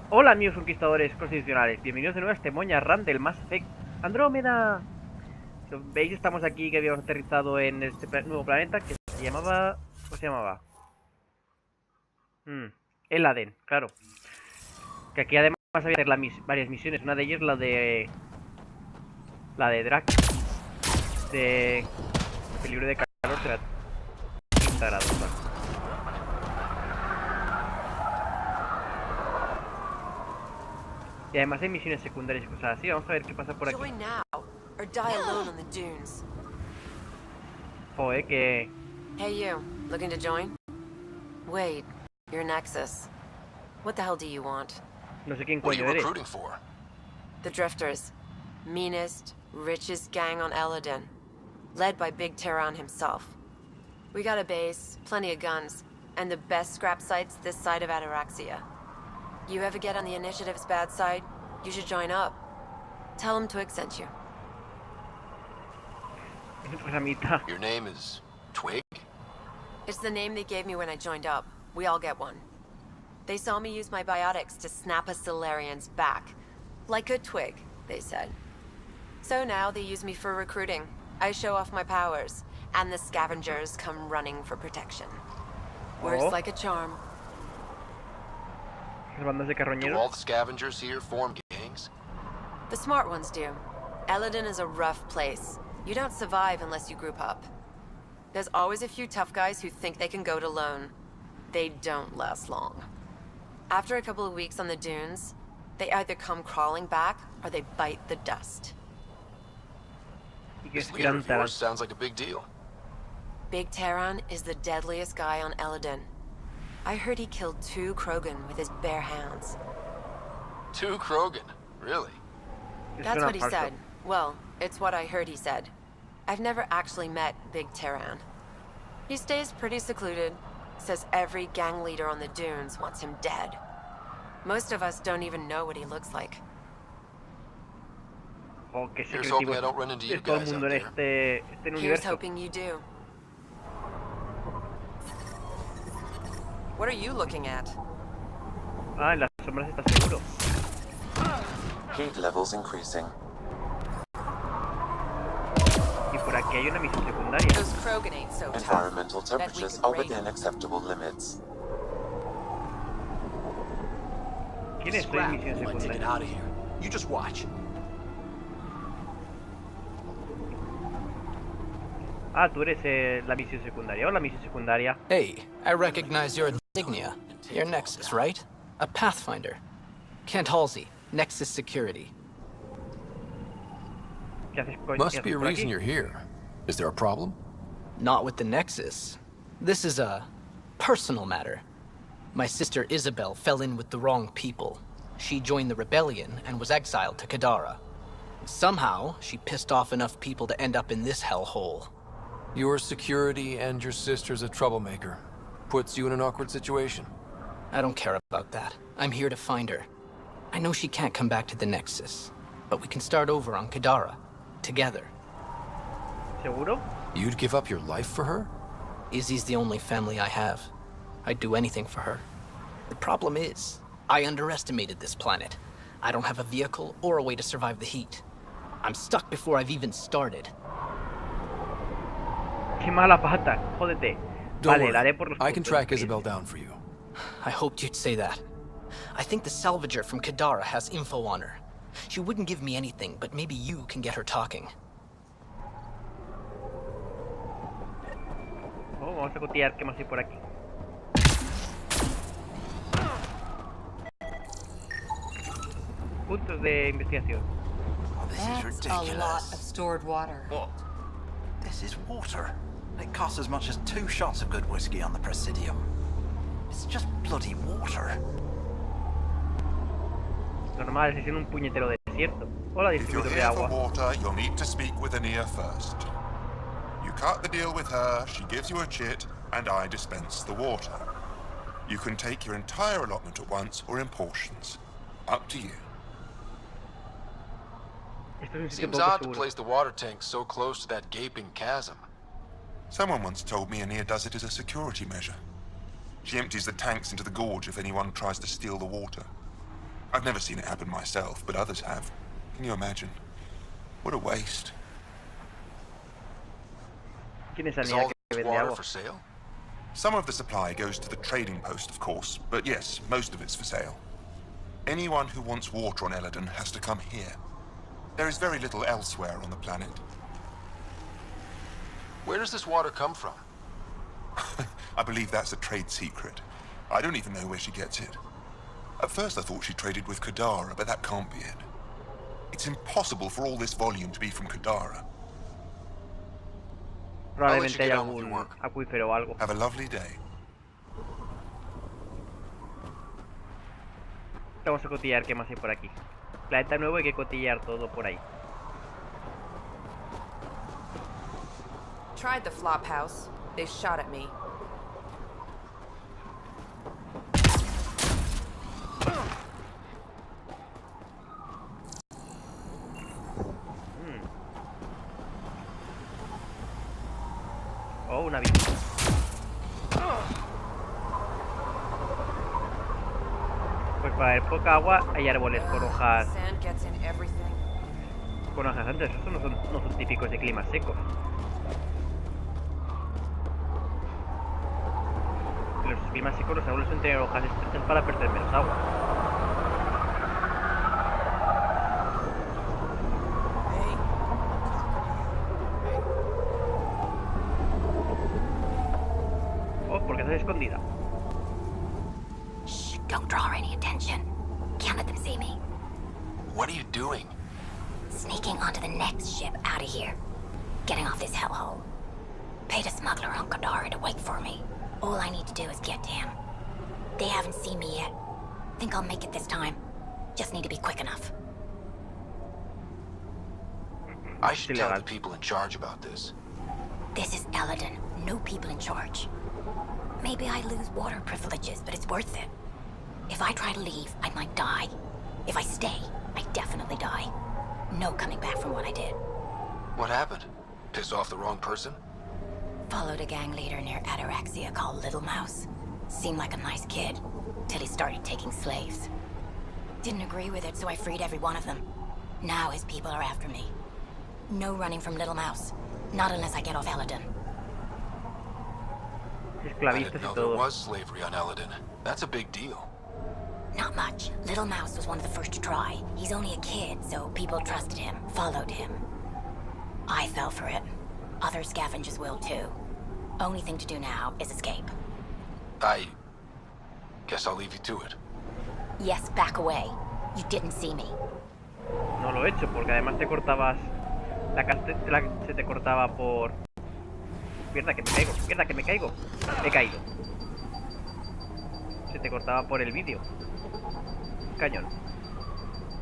Hola amigos conquistadores constitucionales, bienvenidos de nuevo a este Moña Run del Mass Effect Andrómeda. Veis, estamos aquí que habíamos aterrizado en este nuevo planeta que se llamaba... ¿Cómo se llamaba? El Aden, claro. Que aquí además había que hacer varias misiones, una de ellas la de... La de Drac, de... Peligro de calor de la 30 grados, ¿no? Y además hay misiones secundarias y cosas así, vamos a ver qué pasa por aquí. Joder, que... Hey you, looking to join? Wait, you're Nexus. What the hell do you want? No sé quién What are coño you eres. recruiting for? The Drifters. Meanest, richest gang on Eladin. Led by Big Terran himself. We got a base, plenty of guns, and the best scrap sites this side of Ataraxia. You ever get on the Initiative's bad side, you should join up. Tell them Twig sent you. Your name is Twig? It's the name they gave me when I joined up. We all get one. They saw me use my biotics to snap a Solarian's back. Like a twig, they said. So now they use me for recruiting. I show off my powers, and the scavengers come running for protection. Works like a charm. Do all the scavengers here form gangs? The smart ones do. Eladin is a rough place. You don't survive unless you group up. There's always a few tough guys who think they can go it alone. They don't last long. After a couple of weeks on the dunes, they either come crawling back or they bite the dust. This leader of yours sounds like a big deal. Big Terran is the deadliest guy on Eladin. I heard he killed 2 Krogan with his bare hands. 2 Krogan? Really? That's what he said. Well, it's what I heard he said. I've never actually met Big Terran. He stays pretty secluded. Says every gang leader on the dunes wants him dead. Most of us don't even know what he looks like. Here's hoping I don't run into you guys out there. Here's hoping you do. What are you looking at? Ah, en las sombras está seguro. Heat levels increasing. Y por aquí hay una misión secundaria. Those Krogan ain't so tough. Environmental temperatures are within acceptable limits. ¿Quién es esta misión secundaria? You just watch. Ah, tú eres la misión secundaria. Hola, misión secundaria. Hey, I recognize your insignia. Your Nexus, right? A Pathfinder. Kent Halsey, Nexus Security. ¿Qué haces, coño? Must be a reason you're here. Is there a problem? Not with the Nexus. This is a personal matter. My sister Isabel fell in with the wrong people. She joined the rebellion and was exiled to Kadara. Somehow, she pissed off enough people to end up in this hellhole. Your security and your sister's a troublemaker. Puts you in an awkward situation. I don't care about that. I'm here to find her. I know she can't come back to the Nexus, but we can start over on Kadara, together. ¿Seguro? You'd give up your life for her? Izzy's the only family I have. I'd do anything for her. The problem is, I underestimated this planet. I don't have a vehicle or a way to survive the heat. I'm stuck before I've even started. Qué mala pata, jódete. Don't Vale, la haré worry. por los I can puntos track de Isabel experiencia. down for you. I hoped you'd say that. I think the salvager from Kadara has info on her. She wouldn't give me anything, but maybe you can get her talking. Oh, vamos a cotear qué más hay por aquí. Puntos de investigación. Oh, this is ridiculous. A lot of stored water. What? This is water. It costs as much as 2 shots of good whiskey on the Presidium. It's just bloody water. Normal, es en un puñetero desierto. Hola, If you're distribuidor de here for agua. water, you'll need to speak with Ania first. You cut the deal with her, she gives you a chit, and I dispense the water. You can take your entire allotment at once or in portions. Up to you. Esto es un sitio Seems poco odd to seguro. place the water tank so close to that gaping chasm. Someone once told me Ania does it as a security measure. She empties the tanks into the gorge if anyone tries to steal the water. I've never seen it happen myself, but others have. Can you imagine? What a waste. ¿Quién es esa Is niña all que this vende water agua? for sale? Some of the supply goes to the trading post, of course, but yes, most of it's for sale. Anyone who wants water on Eladon has to come here. There is very little elsewhere on the planet. Where does this water come from? I believe that's a trade secret. I don't even know where she gets it. At first I thought she traded with Kadara, but that can't be it. It's impossible for all this volume to be from Kadara. Probablemente get haya on with your algún work. acuífero o algo. Have a lovely day. Vamos a cotillar qué más hay por aquí. Planeta nuevo, hay que cotillar todo por ahí. Tried the flop house. They shot at me. Oh, una bici. Pues para haber poca agua hay árboles con hojas. Sand gets in everything. Con hojas antes, esos no son típicos de climas secos. En los climas secos los árboles suelen tener hojas estrechas para perder menos agua. Oh, porque estás escondida. Shh, don't draw any attention. Can't let them see me. What are you doing? Sneaking onto the next ship out of here. Getting off this hellhole. Paid a smuggler on Kadara to wait for me. All I need to do is get to him. They haven't seen me yet. Think I'll make it this time. Just need to be quick enough. I should tell the people in charge about this. This is Eladon. No people in charge. Maybe I lose water privileges, but it's worth it. If I try to leave, I might die. If I stay, I definitely die. No coming back from what I did. What happened? Piss off the wrong person? Followed a gang leader near Ataraxia called Little Mouse. Seemed like a nice kid, till he started taking slaves. Didn't agree with it, so I freed every one of them. Now his people are after me. No running from Little Mouse. Not unless I get off Eladon. I didn't know there was slavery on Eladon. That's a big deal. Not much. Little Mouse was one of the first to try. He's only a kid, so people trusted him, followed him. I fell for it. Other scavengers will too. Only thing to do now is escape. I guess I'll leave you to it. Yes, back away. You didn't see me. No lo he hecho porque además te cortabas. Se te cortaba por. Mierda que me caigo, mierda que me caigo. Me he caído. Se te cortaba por el vídeo. Cañón.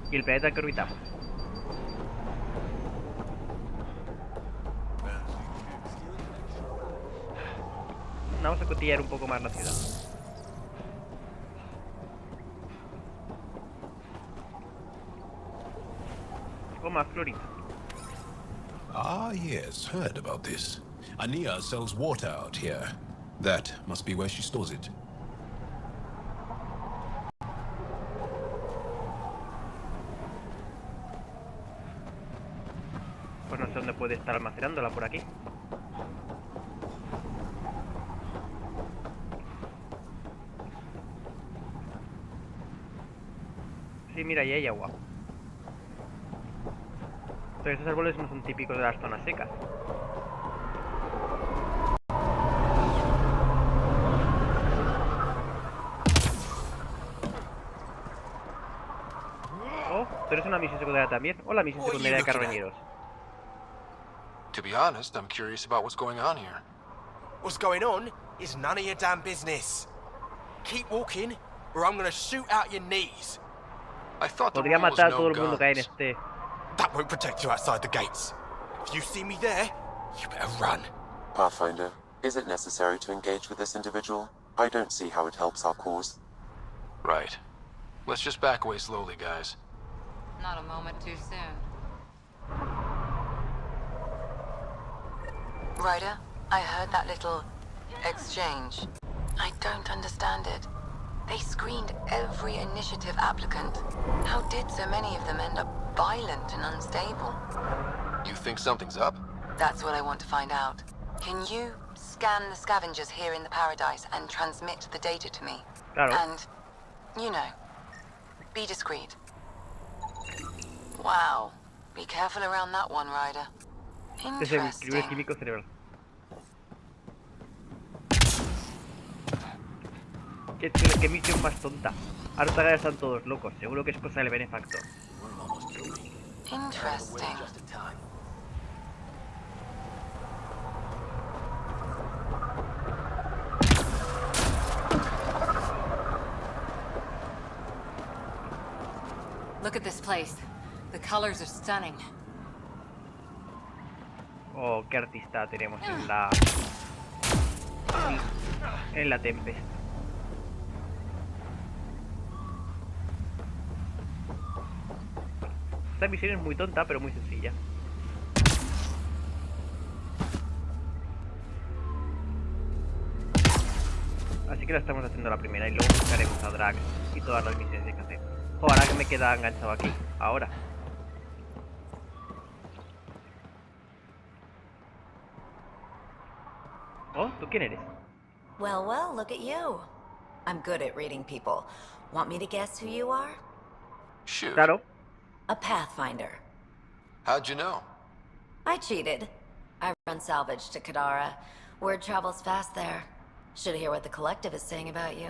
Y el planeta que orbitamos. Vamos a cotillar un poco más la ciudad. Algo más, Florina. Ah, yes, heard about this. Ania sells water out here. That must be where she stores it. Pues no sé dónde puede estar almacenándola por aquí. Sí, mira, ahí hay agua. Pero estos árboles no son típicos de las zonas secas. Oh, tú eres una misión secundaria también. Hola, misión secundaria de carroñeros. To be honest, I'm curious about what's going on here. What's going on is none of your damn business. Keep walking, or I'm gonna shoot out your knees. I thought the Podría rule was matar a no todo el mundo que hay en guns. este. That won't protect you outside the gates. If you see me there, you better run. Pathfinder, is it necessary to engage with this individual? I don't see how it helps our cause. Right. Let's just back away slowly, guys. Not a moment too soon. Ryder, I heard that little exchange. I don't understand it. They screened every initiative applicant. How did so many of them end up violent and unstable? You think something's up? That's what I want to find out. Can you scan the scavengers here in the Paradise and transmit the data to me? Claro. And, you know, be discreet. Wow. Be careful around that one, Ryder. Desequilibrio químico cerebral. ¿Qué misión más tonta? Ahora están todos locos. Seguro que es cosa del benefactor. Interesting. Look at this place. The colors are stunning. Oh, qué artista tenemos en la Tempest. Esta misión es muy tonta, pero muy sencilla. Así que la estamos haciendo la primera y luego buscaremos a Drax y todas las misiones que hay que hacer. Joder, ahora que me queda enganchado aquí. Ahora. Oh, ¿tú quién eres? Well, well, look at you. I'm good at reading people. Want me to guess who you are? Shoot. Claro. A Pathfinder. How'd you know? I cheated. I run salvage to Kadara. Word travels fast there. Should hear what the collective is saying about you.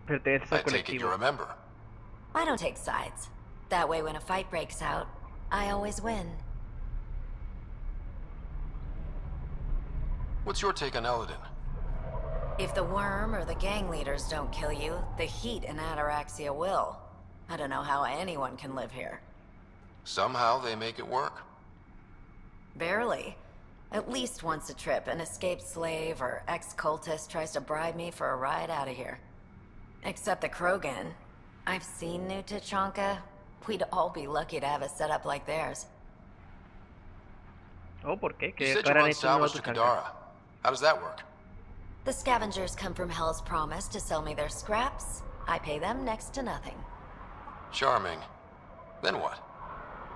Perteneces I al take it you're colectivo. a member. I don't take sides. That way when a fight breaks out, I always win. What's your take on Eladin? If the worm or the gang leaders don't kill you, the heat in Ataraxia will. I don't know how anyone can live here. Somehow they make it work. Barely. At least once a trip, an escaped slave or ex-cultist tries to bribe me for a ride out of here. Except the Krogan. I've seen New Tachanka. We'd all be lucky to have a setup like theirs. Oh, ¿por qué? You Que said you ahora han run hecho un nuevo salvage to Tuchanka. Kadara. How does that work? The scavengers come from Hell's Promise to sell me their scraps. I pay them next to nothing. Charming. Then what?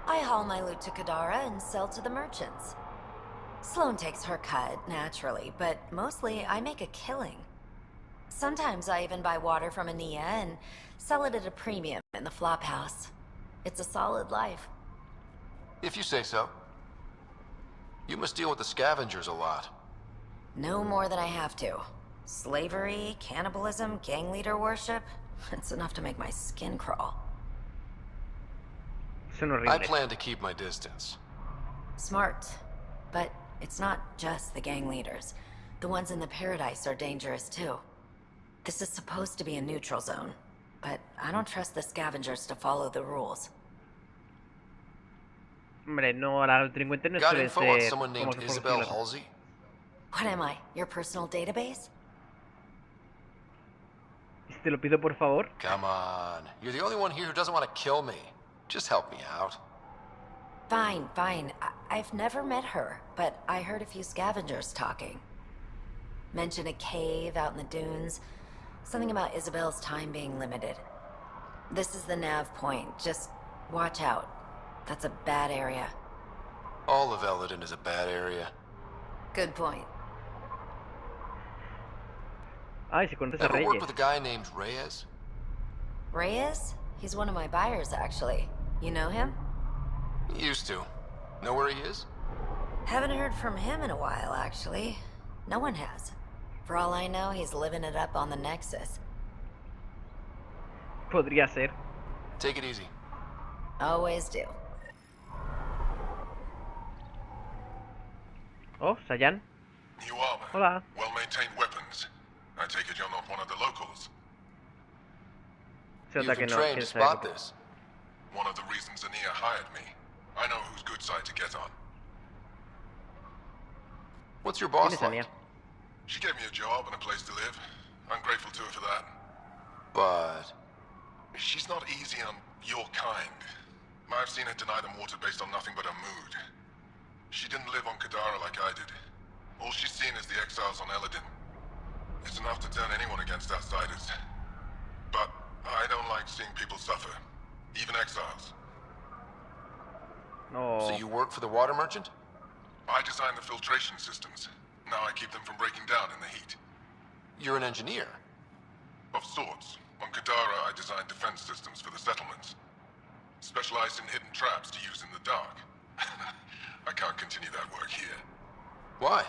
I haul my loot to Kadara and sell to the merchants. Sloane takes her cut, naturally, but mostly I make a killing. Sometimes I even buy water from Ania and sell it at a premium in the flop house. It's a solid life. If you say so. You must deal with the scavengers a lot. No more than I have to. Slavery, cannibalism, gang leader worship. It's enough to make my skin crawl. Son I horribles. plan to keep my distance. Smart. But it's not just the gang leaders. The ones in the Paradise are dangerous too. This is supposed to be a neutral zone, but I don't trust the scavengers to follow the rules. Hombre, no, los delincuentes no Got suelen info on ser someone named como Isabel por Halsey? What am I, your personal database? Si te lo pido por favor. Come on. You're the only one here who doesn't want to kill me. Just help me out. Fine, fine. I've never met her, but I heard a few scavengers talking. Mentioned a cave out in the dunes. Something about Isabel's time being limited. This is the nav point. Just watch out. That's a bad area. All of Eladin is a bad area. Good point. Ay, si conoces a Ever worked Reyes. with a guy named Reyes? Reyes? He's one of my buyers, actually. You know him? Used to. Know where he is? Haven't heard from him in a while, actually. No one has. For all I know, he's living it up on the Nexus. Podría ser. Take it easy. Always do. Oh, Sayan. New armor. Hola. Well-maintained weapons. I take it you're not one of the locals. Se You've nota que been no. trained que to sabe spot que- this. One of the reasons Ania hired me. I know whose good side to get on. What's your ¿Quién boss es like? Ania? She gave me a job and a place to live. I'm grateful to her for that. But She's not easy on your kind. I've seen her deny them water based on nothing but her mood. She didn't live on Kadara like I did. All she's seen is the exiles on Eladin. It's enough to turn anyone against outsiders. But I don't like seeing people suffer, even exiles. No. So you work for the water merchant? I design the filtration systems. Now I keep them from breaking down in the heat. You're an engineer? Of sorts. On Kadara, I design defense systems for the settlements. Specialized in hidden traps to use in the dark. I can't continue that work here. Why?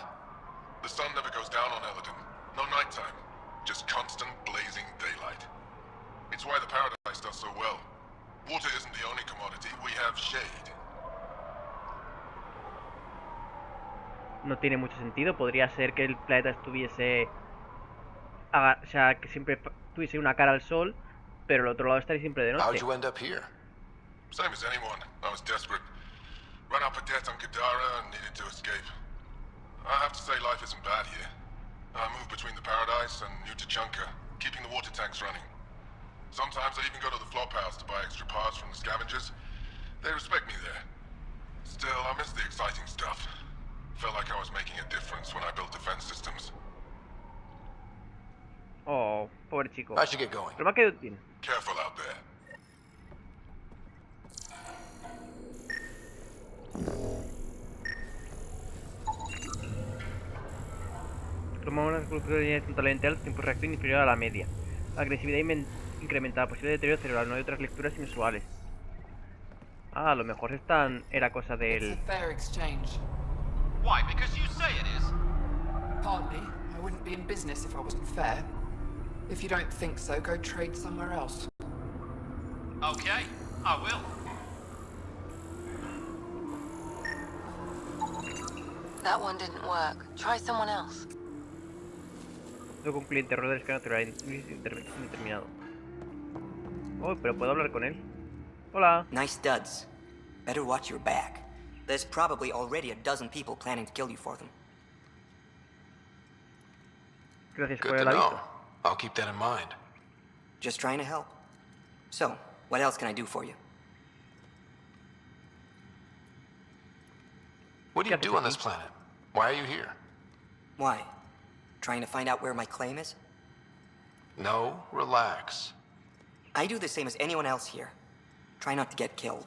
The sun never goes down on Eladin. No nighttime. Just constant blazing daylight. It's why the Paradise does so well. Water isn't the only commodity. We have shade. No tiene mucho sentido. Podría ser que el planeta estuviese... o sea, que siempre tuviese una cara al sol, pero el otro lado estaría siempre de How'd noche. you end up here? Same as anyone. I was desperate. Ran up a debt on Kadara and needed to escape. I have to say life isn't bad here. I move between the Paradise and New Tachanka, keeping the water tanks running. Sometimes I even go to the flop house to buy extra parts from the scavengers. They respect me there. Still, I miss the exciting stuff. Felt like I was making a difference when I built defense systems. Oh, pobre chico. I should get going. Pero me ha quedado bien. Careful out there. Toma una glucosidad totalmente alta, tiempo de reacción inferior a la media. Agresividad incrementada, posible deterioro cerebral, no hay otras lecturas inusuales. Ah, a lo mejor era cosa del... It's a fair exchange. Why? Because you say it is. Partly. I wouldn't be in business if I wasn't fair. If you don't think so, go trade somewhere else. Okay, I will. That one didn't work. Try someone else. Luego un cliente error del escáner natural indeterminado. Oh, pero puedo hablar con él. Hola. Nice duds. Better watch your back. There's probably already a dozen people planning to kill you for them. Gracias por Good el to aviso. know. I'll keep that in mind. Just trying to help. So, what else can I do for you? What do you do on this planet? Why are you here? Why? Trying to find out where my claim is? No, relax. I do the same as anyone else here. Try not to get killed.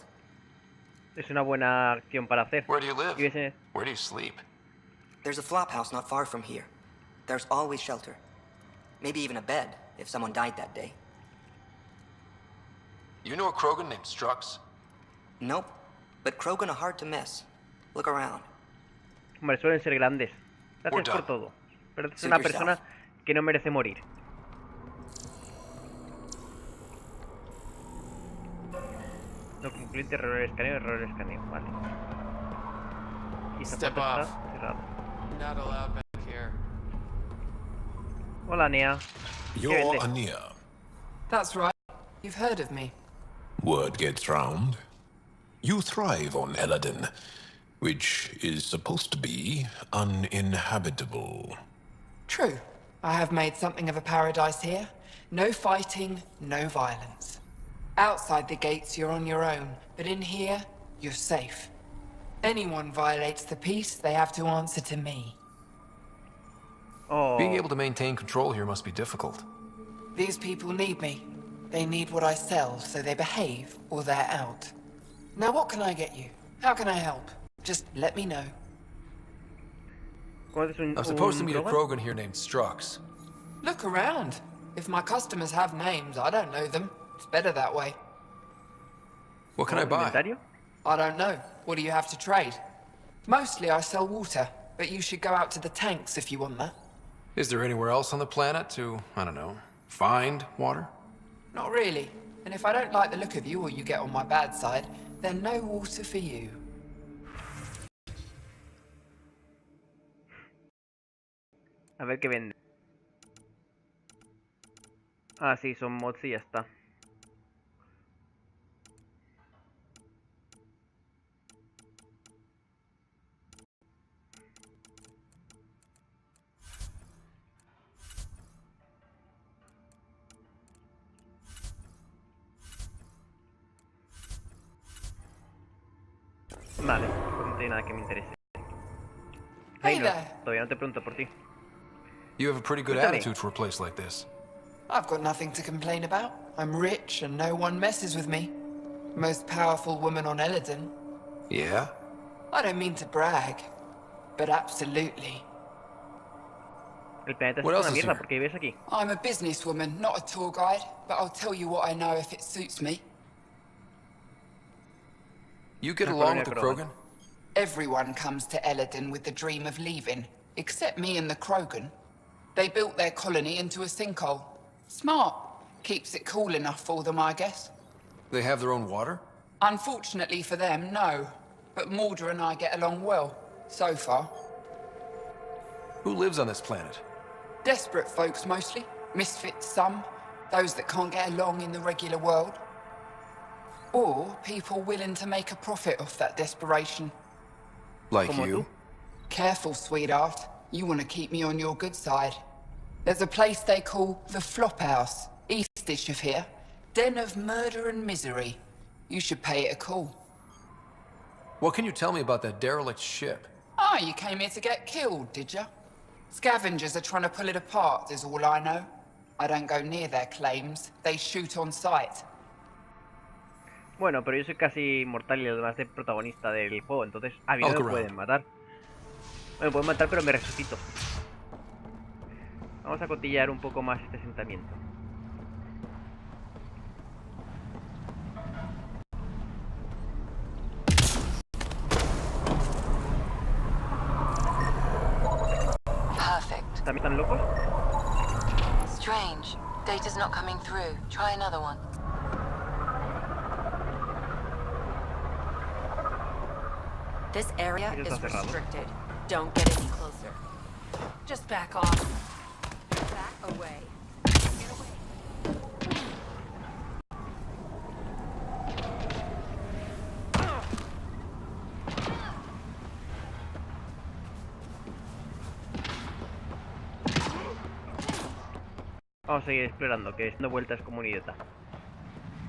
Es una buena acción para hacer. Where do you live? Vives en- Where do you sleep? There's a flop house not far from here. There's always shelter. Maybe even a bed, if someone died that day. You know a Krogan named Strux? Nope. But Krogan are hard to miss. Look around. Hombre, suelen ser grandes. We're Gracias por done. todo. Pero es Suit una yourself. persona que no merece morir. No concluyente, error de escaneo, error de escaneo. Vale. Y esta Step puerta off. está cerrada. Not allowed back here. Hola, Nea. You're vende? Ania. That's right. You've heard of me. Word gets round. You thrive on Eladin, which is supposed to be uninhabitable. True. I have made something of a paradise here. No fighting, no violence. Outside the gates, you're on your own, but in here, you're safe. Anyone violates the peace, they have to answer to me. Oh. Being able to maintain control here must be difficult. These people need me. They need what I sell, so they behave or they're out. Now what can I get you? How can I help? Just let me know. ¿Conoces I'm supposed to meet a Krogan? Krogan here named Strux. Look around. If my customers have names, I don't know them. It's better that way. What can I buy? ¿Inventario? I don't know. What do you have to trade? Mostly I sell water, but you should go out to the tanks if you want that. Is there anywhere else on the planet to, I don't know, find water? Not really. And if I don't like the look of you or you get on my bad side, then no water for you. A ver qué vende. Ah, sí, son mods y ya está. Vale, pues no tiene nada que me interese. Hey no, there. todavía no te pregunto por ti. You have a pretty good Cuéntame. attitude for a place like this. I've got nothing to complain about. I'm rich and no one messes with me. Most powerful woman on Eladin. Yeah? I don't mean to brag, but absolutely. El planeta es What else una is mierda here? porque vives aquí. I'm a businesswoman, not a tour guide, but I'll tell you what I know if it suits me. You get Una along colonia with the Krogan. Krogan? Everyone comes to Eladin with the dream of leaving, except me and the Krogan. They built their colony into a sinkhole. Smart. Keeps it cool enough for them, I guess. They have their own water? Unfortunately for them, no. But Mordor and I get along well, so far. Who lives on this planet? Desperate folks, mostly. Misfits, some. Those that can't get along in the regular world. Or people willing to make a profit off that desperation. Like Como you? tú. Careful, sweetheart. You want to keep me on your good side. There's a place they call the Flop House, east-ish of here. Den of murder and misery. You should pay it a call. What can you tell me about that derelict ship? Ah, you came here to get killed, did ya? Scavengers are trying to pull it apart, is all I know. I don't go near their claims. They shoot on sight. Bueno, pero yo soy casi mortal y además de protagonista del juego, entonces a mí no Look me around. pueden matar. Me pueden matar, pero me resucito. Vamos a cotillar un poco más este asentamiento. Perfect. ¿También están locos? Strange. Data's not coming through. Try another one. This area Mira, is está cerrado. restricted. Don't get any closer. Just back off. Back away. Get away. Vamos a seguir explorando, que dando vueltas como un idiota.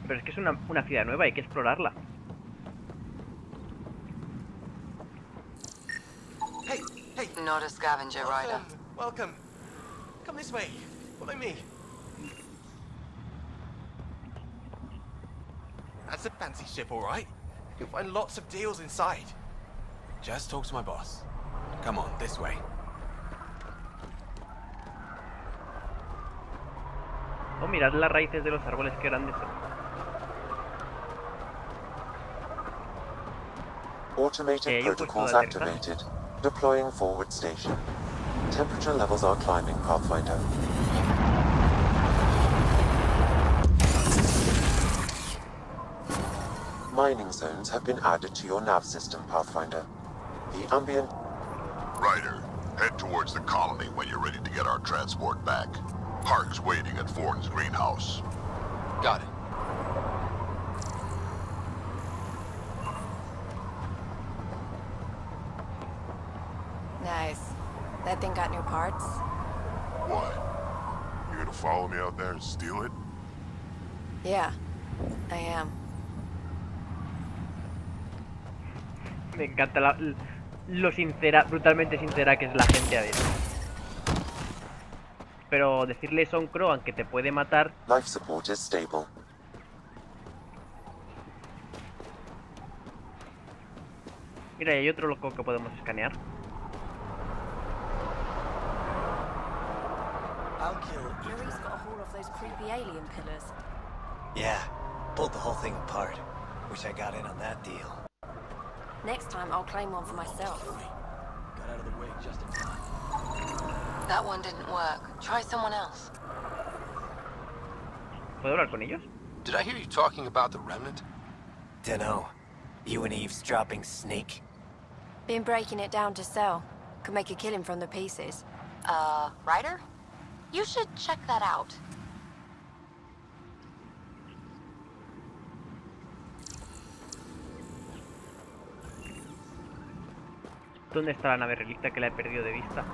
Pero es que es una ciudad nueva, hay que explorarla. Hey, hey. Not a scavenger rider. Welcome. Come this way. Follow me. That's a fancy ship, all right. You'll find lots of deals inside. Just talk to my boss. Come on, this way. Oh, mirad las raíces de los árboles, que grandes son. Automated yo he puesto protocols de aterrizaje. activated. Deploying forward station. Temperature levels are climbing, Pathfinder. Mining zones have been added to your nav system, Pathfinder. The ambient... Ryder, head towards the colony when you're ready to get our transport back. Hark's waiting at Forn's greenhouse. Got it. Nice. That thing got new parts? What? You gonna follow me out there and steal it? Yeah, I am. Me encanta lo sincera, brutalmente sincera que es la gente adentro. Pero decirle son Crow, aunque te puede matar. Life support is stable. Mira, hay otro loco que podemos escanear. I'll kill. Yuri's got a haul of those creepy alien pillars. Yeah, pulled the whole thing apart. Wish I got in on that deal. Next time, I'll claim one for myself. Got out of the way just in time. That one didn't work. Try someone else. ¿Puedo hablar con ellos? Did I hear you talking about the Remnant? Dunno. You an eavesdropping snake? Been breaking it down to sell. Could make a killing from the pieces. Ryder? You should check that out. ¿Dónde está la nave relicta que la he perdido de vista?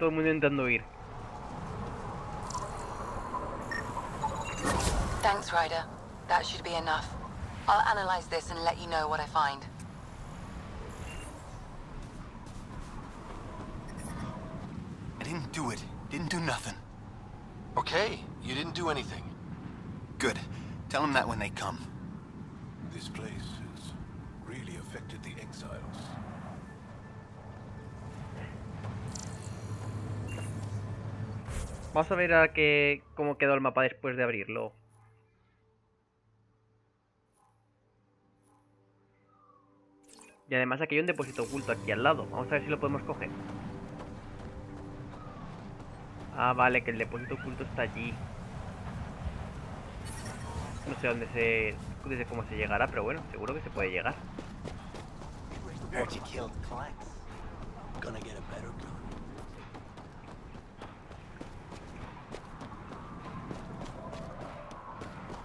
Todo el mundo intentando huir. Thanks, Ryder. That should be enough. I'll analyze this and let you know what I find. I didn't do it. Didn't do nothing. Okay, you didn't do anything. Good. Tell them that when they come. This place has really affected the exiles. Vamos a ver cómo quedó el mapa después de abrirlo. Y además aquí hay un depósito oculto aquí al lado. Vamos a ver si lo podemos coger. Ah, vale, que el depósito oculto está allí. No sé desde cómo se llegará, pero bueno, seguro que se puede llegar. Heard you killed Clank. Gonna get a better gun.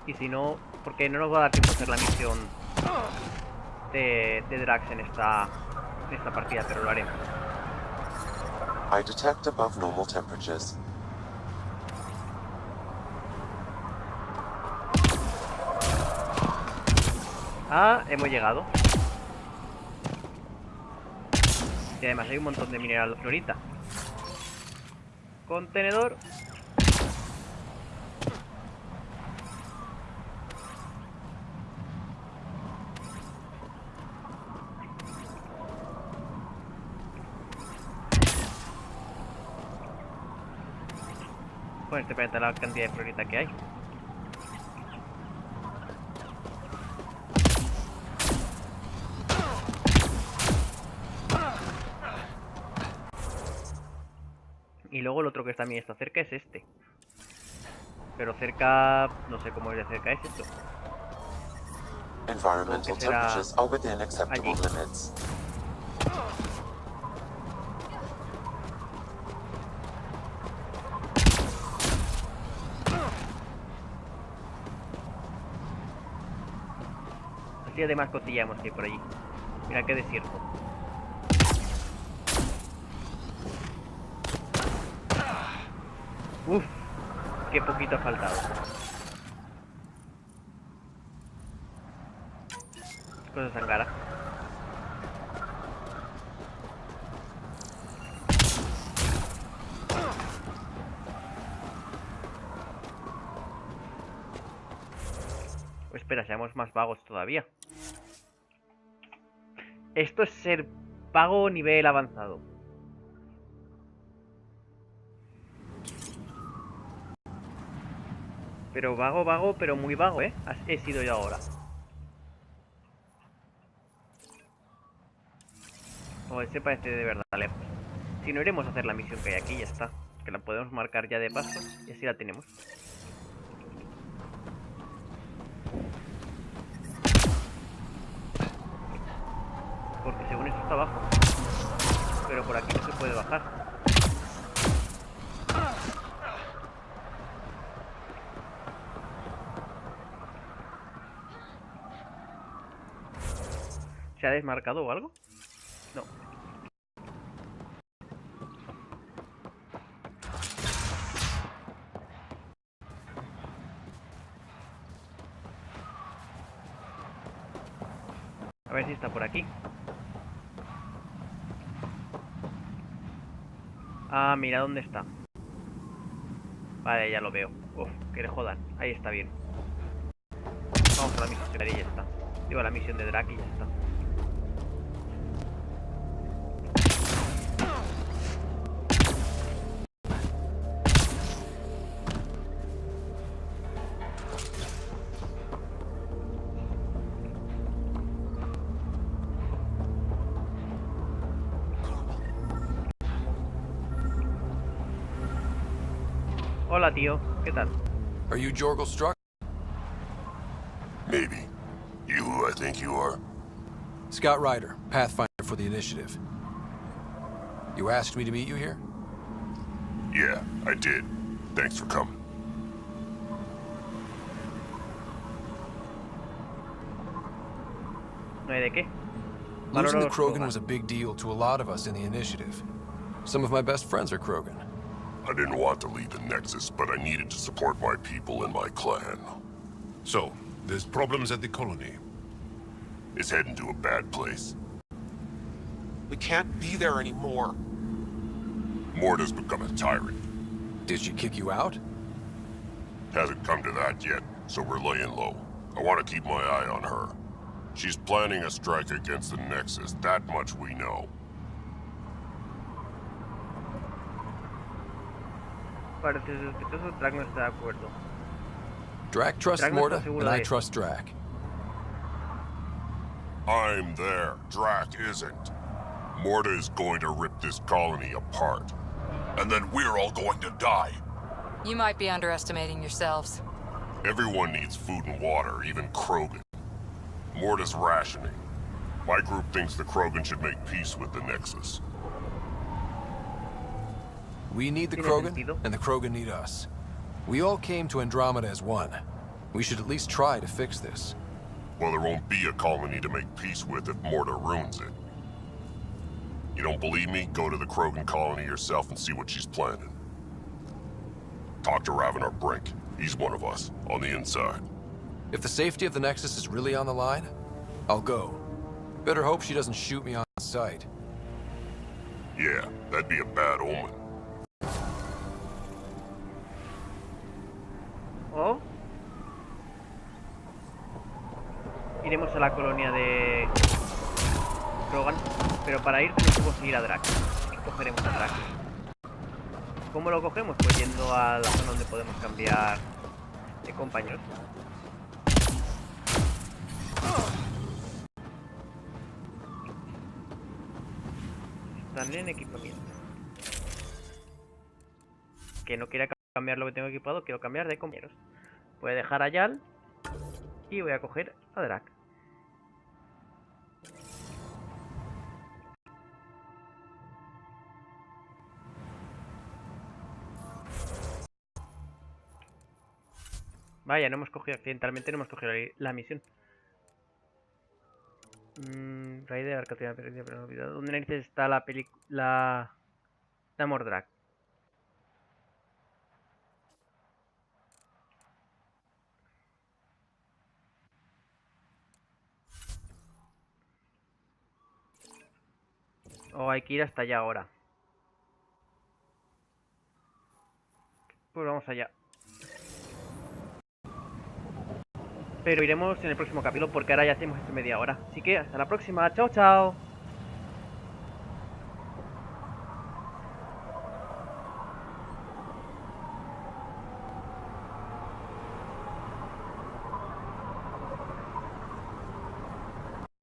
Y si no, porque no nos va a dar tiempo a hacer la misión de Drax en esta partida, pero lo haremos. I detect above normal temperatures. Ah, hemos llegado. Y además hay un montón de mineral ahorita. Contenedor. Bueno, este planeta la cantidad de florita que hay. Y luego el otro que también está cerca es este. Pero cerca... no sé cómo es de cerca es esto. Environmental temperatures are within acceptable limits. Así además cotillamos que hay por allí. Mira qué desierto. Uf, qué poquito ha faltado. Cosa sangara. Pues espera, seamos más vagos todavía. Esto es ser vago nivel avanzado. Pero vago, pero muy vago, ¿eh? He sido yo ahora. O ese parece de verdad lejos. Si no, iremos a hacer la misión que hay aquí, ya está. Que la podemos marcar ya de paso y así la tenemos. Porque según esto está abajo. Pero por aquí no se puede bajar. ¿Se ha desmarcado o algo? No. A ver si está por aquí. Ah, mira dónde está. Vale, ya lo veo. Uf, que le jodan. Ahí está bien. Vamos a la misión de y ya está. Digo, a la misión de Drake y ya está. Hola, tío. ¿Qué tal? Are you Jorgel Struck? Maybe. You who I think you are? Scott Ryder, Pathfinder for the Initiative. You asked me to meet you here? Yeah, I did. Thanks for coming. No hay de qué. Losing the Krogan was a big deal to a lot of us in the Initiative. Some of my best friends are Krogan. I didn't want to leave the Nexus, but I needed to support my people and my clan. So, there's problems at the colony. It's heading to a bad place. We can't be there anymore. Morta's become a tyrant. Did she kick you out? Hasn't come to that yet, so we're laying low. I want to keep my eye on her. She's planning a strike against the Nexus, that much we know. Parece sospechoso, Drac no está de acuerdo. Drac trusts Drac no está Morta, seguro and de I eso. trust Drac. I'm there. Drac isn't. Morta is going to rip this colony apart. And then we're all going to die. You might be underestimating yourselves. Everyone needs food and water, even Krogan. Morta's rationing. My group thinks the Krogan should make peace with the Nexus. We need the Krogan, and the Krogan need us. We all came to Andromeda as one. We should at least try to fix this. Well, there won't be a colony to make peace with if Morta ruins it. You don't believe me? Go to the Krogan colony yourself and see what she's planning. Talk to Ravenar Brink. He's one of us, on the inside. If the safety of the Nexus is really on the line, I'll go. Better hope she doesn't shoot me on sight. Yeah, that'd be a bad omen. O iremos a la colonia de Krogan, pero para ir tenemos que conseguir a Drac. ¿Qué cogeremos a Drac? ¿Cómo lo cogemos? Pues yendo a la zona donde podemos cambiar de compañeros. Están en equipamiento. Que no quiera cambiar lo que tengo equipado, quiero cambiar de compañeros. Voy a dejar a Yal y voy a coger a Drac. Vaya, no hemos cogido accidentalmente, no hemos cogido la misión. Raider, Arcatina perdida, pero no olvidado. ¿Dónde narices está la película? La Mordrak. O hay que ir hasta allá ahora. Pues vamos allá. Pero iremos en el próximo capítulo porque ahora ya hacemos esto media hora. Así que hasta la próxima. Chao, chao.